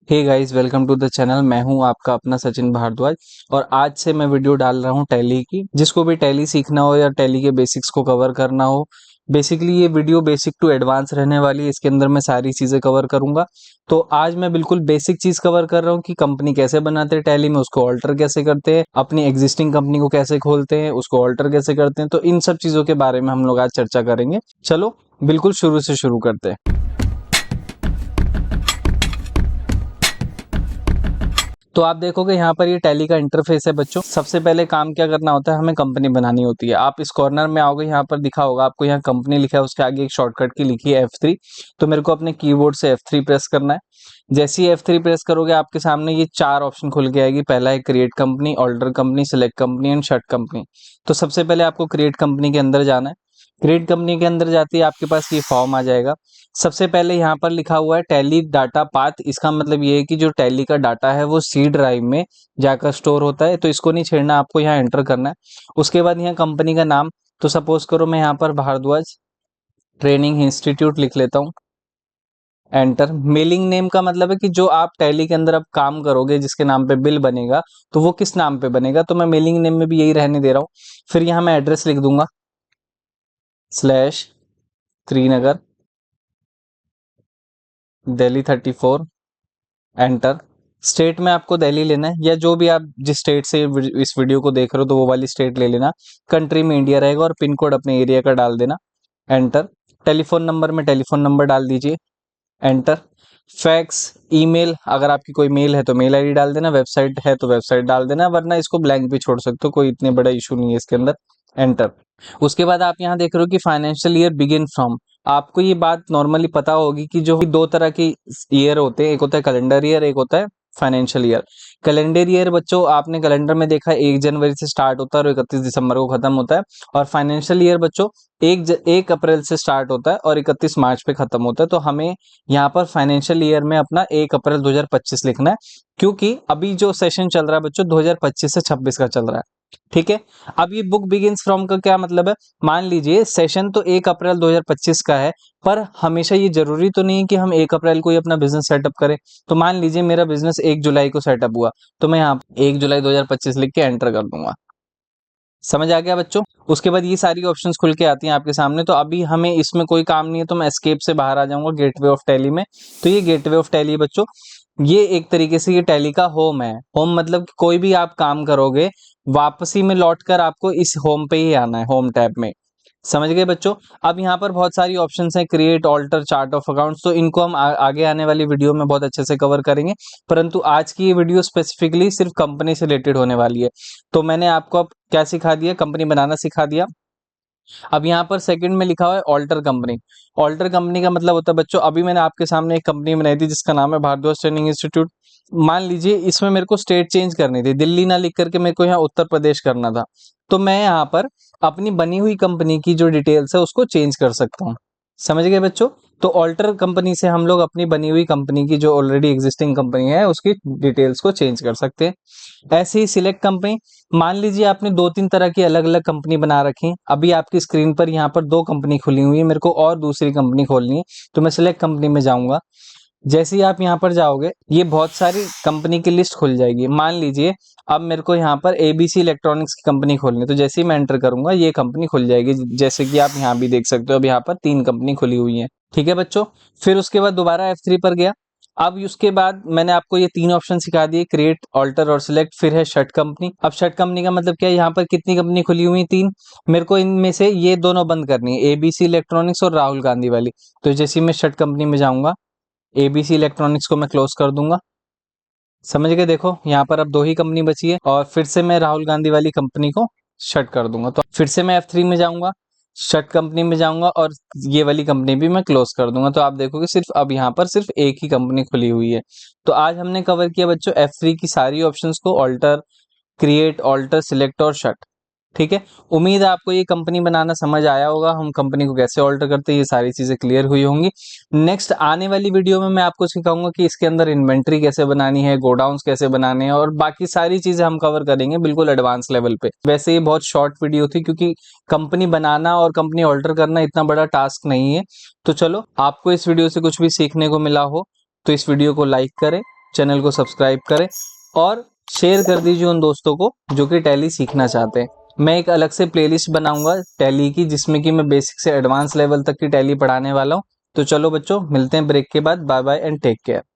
Hey guys, welcome to the channel. मैं हूं आपका अपना सचिन भारद्वाज और आज से मैं वीडियो डाल रहा हूं टैली की। जिसको भी टैली सीखना हो या टैली के बेसिक्स को कवर करना हो, बेसिकली ये वीडियो बेसिक टू एडवांस रहने वाली है। इसके अंदर मैं सारी चीज़ें कवर करूंगा। तो आज मैं बिल्कुल बेसिक चीज़ कवर कर रहा हूँ कि कंपनी कैसे बनाते हैं टैली में, उसको ऑल्टर कैसे करते हैं, अपनी एग्जिस्टिंग कंपनी को कैसे खोलते हैं, उसको ऑल्टर कैसे करते हैं। तो इन सब चीज़ों के बारे में हम लोग आज चर्चा करेंगे। चलो बिल्कुल शुरू से शुरू करते हैं। तो आप देखोगे यहाँ पर ये टैली का इंटरफेस है बच्चों। सबसे पहले काम क्या करना होता है, हमें कंपनी बनानी होती है। आप इस कॉर्नर में आओगे, यहाँ पर दिखा होगा आपको, यहाँ कंपनी लिखा है, उसके आगे एक शॉर्टकट की लिखी है F3। तो मेरे को अपने कीबोर्ड से F3 प्रेस करना है। जैसे ही F3 प्रेस करोगे, आपके सामने ये चार ऑप्शन खुल के आएगी। पहला है create company, alter company, select company and shut company. तो सबसे पहले आपको क्रिएट कंपनी के अंदर जाना है। क्रिएट कंपनी के अंदर जाते ही आपके पास ये फॉर्म आ जाएगा। सबसे पहले यहाँ पर लिखा हुआ है टैली डाटा पाथ। इसका मतलब ये है कि जो टैली का डाटा है वो सी ड्राइव में जाकर स्टोर होता है, तो इसको नहीं छेड़ना, आपको यहाँ एंटर करना है। उसके बाद यहाँ कंपनी का नाम, तो सपोज करो मैं यहाँ पर भारद्वाज ट्रेनिंग इंस्टीट्यूट लिख लेता हूँ, एंटर। मेलिंग नेम का मतलब है कि जो आप टैली के अंदर अब काम करोगे, जिसके नाम पे बिल बनेगा, तो वो किस नाम पे बनेगा। तो मैं मेलिंग नेम में भी यही रहने दे रहा हूँ। फिर यहाँ मैं एड्रेस लिख दूंगा, slash Srinagar, Delhi 34, enter. State में आपको दिल्ली लेना है, या जो भी आप जिस स्टेट से इस वीडियो को देख रहे हो तो वो वाली स्टेट ले लेना। कंट्री में इंडिया रहेगा और पिन कोड अपने एरिया का डाल देना, एंटर। टेलीफोन नंबर में टेलीफोन नंबर डाल दीजिए, एंटर। फैक्स, ईमेल, अगर आपकी कोई मेल है तो मेल आईडी डाल देना, वेबसाइट है तो वेबसाइट डाल देना, वरना इसको ब्लैंक भी छोड़ सकते हो, कोई इतने बड़ा इशू नहीं है इसके अंदर, एंटर। उसके बाद आप यहाँ देख रहे हो कि फाइनेंशियल ईयर बिगिन फ्रॉम। आपको ये बात नॉर्मली पता होगी कि जो दो तरह की ईयर होते हैं, एक होता है कैलेंडर ईयर, एक होता है फाइनेंशियल ईयर। कैलेंडर ईयर बच्चों आपने कैलेंडर में देखा है 1 जनवरी से स्टार्ट होता है और 31 दिसंबर को खत्म होता है। और फाइनेंशियल ईयर बच्चों 1 अप्रैल से स्टार्ट होता है और 31 मार्च पे खत्म होता है। तो हमें यहाँ पर फाइनेंशियल ईयर में अपना 1 अप्रैल 2025 लिखना है, क्योंकि अभी जो सेशन चल रहा है बच्चों 2025 से 26 का चल रहा है। ठीक है। अब ये बुक बिगिंस फ्रॉम का क्या मतलब है, मान लीजिए सेशन तो 1 अप्रैल 2025 का है, पर हमेशा ये जरूरी तो नहीं है कि हम 1 अप्रैल को ही अपना बिजनेस सेटअप करें। तो मान लीजिए मेरा बिजनेस 1 जुलाई को सेटअप हुआ, तो मैं यहाँ 1 जुलाई 2025 लिख के एंटर कर दूंगा। समझ आ गया बच्चों। उसके बाद ये सारी ऑप्शंस खुल के आती हैं आपके सामने। तो अभी हमें इसमें कोई काम नहीं है, तो मैं एस्केप से बाहर आ जाऊंगा गेटवे ऑफ टैली में। तो ये गेटवे ऑफ टैली है बच्चों। ये एक तरीके से ये टैली का होम है। होम मतलब कि कोई भी आप काम करोगे, वापसी में लौटकर आपको इस होम पे ही आना है, होम टैब में। समझ गए बच्चों। अब यहाँ पर बहुत सारी ऑप्शंस हैं, create, alter, chart of accounts. तो इनको हम आगे आने वाली वीडियो में बहुत अच्छे से कवर करेंगे, परंतु आज की ये वीडियो स्पेसिफिकली सिर्फ कंपनी से रिलेटेड होने वाली है। तो मैंने आपको अब क्या सिखा दिया, कंपनी बनाना सिखा दिया। अब यहाँ पर सेकंड में लिखा हुआ है ऑल्टर कंपनी। ऑल्टर कंपनी का मतलब होता है बच्चों, अभी मैंने आपके सामने एक कंपनी बनाई थी जिसका नाम है भारद्वाज ट्रेनिंग इंस्टीट्यूट। मान लीजिए इसमें मेरे को स्टेट चेंज करनी थी, दिल्ली ना लिख करके मेरे को यहाँ उत्तर प्रदेश करना था। तो मैं यहाँ पर अपनी बनी हुई कंपनी की जो डिटेल्स है उसको चेंज कर सकता हूँ। समझ गए बच्चों। तो ऑल्टर कंपनी से हम लोग अपनी बनी हुई कंपनी की जो ऑलरेडी एग्जिस्टिंग कंपनी है उसकी डिटेल्स को चेंज कर सकते हैं। ऐसे ही सिलेक्ट कंपनी, मान लीजिए आपने 2-3 तरह की अलग अलग कंपनी बना रखी। अभी आपकी स्क्रीन पर यहाँ पर 2 कंपनी खुली हुई है, मेरे को और दूसरी कंपनी खोलनी है, तो मैं सिलेक्ट कंपनी में जाऊंगा। जैसे ही आप यहाँ पर जाओगे, ये बहुत सारी कंपनी की लिस्ट खुल जाएगी। मान लीजिए अब मेरे को यहाँ पर ABC इलेक्ट्रॉनिक्स की कंपनी खोलनी है, तो जैसे ही मैं एंटर करूंगा ये कंपनी खुल जाएगी। जैसे कि आप यहाँ भी देख सकते हो, अब यहाँ पर 3 कंपनी खुली हुई है। ठीक है बच्चों। फिर उसके बाद दोबारा F3 पर गया। अब उसके बाद मैंने आपको ये 3 ऑप्शन सिखा दिए, क्रिएट, ऑल्टर और सिलेक्ट। फिर है शट कंपनी। अब शट कंपनी का मतलब क्या है, यहाँ पर कितनी कंपनी खुली हुई, 3। मेरे को इनमें से ये दोनों बंद करनी है, ABC इलेक्ट्रॉनिक्स और राहुल गांधी वाली। तो जैसे ही मैं शट कंपनी में जाऊंगा, ABC इलेक्ट्रॉनिक्स को मैं क्लोज कर दूंगा। समझ गए। देखो यहाँ पर अब 2 ही कंपनी बची है, और फिर से मैं राहुल गांधी वाली कंपनी को शट कर दूंगा। तो फिर से मैं F3 में जाऊंगा, शट कंपनी में जाऊंगा, और ये वाली कंपनी भी मैं क्लोज कर दूंगा। तो आप देखोगे सिर्फ अब यहाँ पर सिर्फ एक ही कंपनी खुली हुई है। तो आज हमने कवर किया बच्चों F3 की सारी ऑप्शंस को, ऑल्टर, क्रिएट, ऑल्टर, सिलेक्ट और शट। ठीक है। उम्मीद है आपको ये कंपनी बनाना समझ आया होगा, हम कंपनी को कैसे ऑल्टर करते हैं, ये सारी चीजें क्लियर हुई होंगी। नेक्स्ट आने वाली वीडियो में मैं आपको सिखाऊंगा कि इसके अंदर इन्वेंट्री कैसे बनानी है, गोडाउन्स कैसे बनाने हैं, और बाकी सारी चीजें हम कवर करेंगे बिल्कुल एडवांस लेवल पे। वैसे ये बहुत शॉर्ट वीडियो थी, क्योंकि कंपनी बनाना और कंपनी ऑल्टर करना इतना बड़ा टास्क नहीं है। तो चलो, आपको इस वीडियो से कुछ भी सीखने को मिला हो तो इस वीडियो को लाइक करें, चैनल को सब्सक्राइब करें और शेयर कर दीजिए उन दोस्तों को जो कि टैली सीखना चाहते हैं। मैं एक अलग से प्लेलिस्ट बनाऊंगा टैली की, जिसमें कि मैं बेसिक से एडवांस लेवल तक की टैली पढ़ाने वाला हूं। तो चलो बच्चों, मिलते हैं ब्रेक के बाद। Bye bye and take care.